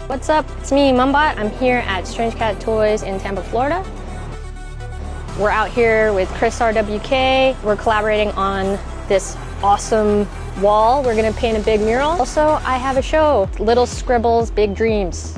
What's up? It's me, Mumbot. I'm here at Strange Cat Toys in Tampa, Florida. We're out here with ChrisRWK. We're collaborating on this awesome wall. We're gonna paint a big mural. Also, I have a show, Little Scribbles, Big Dreams.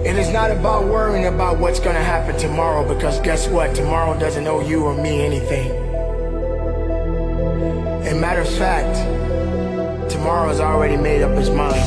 It's not about worrying about what's gonna happen tomorrow, because guess what? Tomorrow doesn't owe you or me anything. And matter of fact, tomorrow's already made up his mind.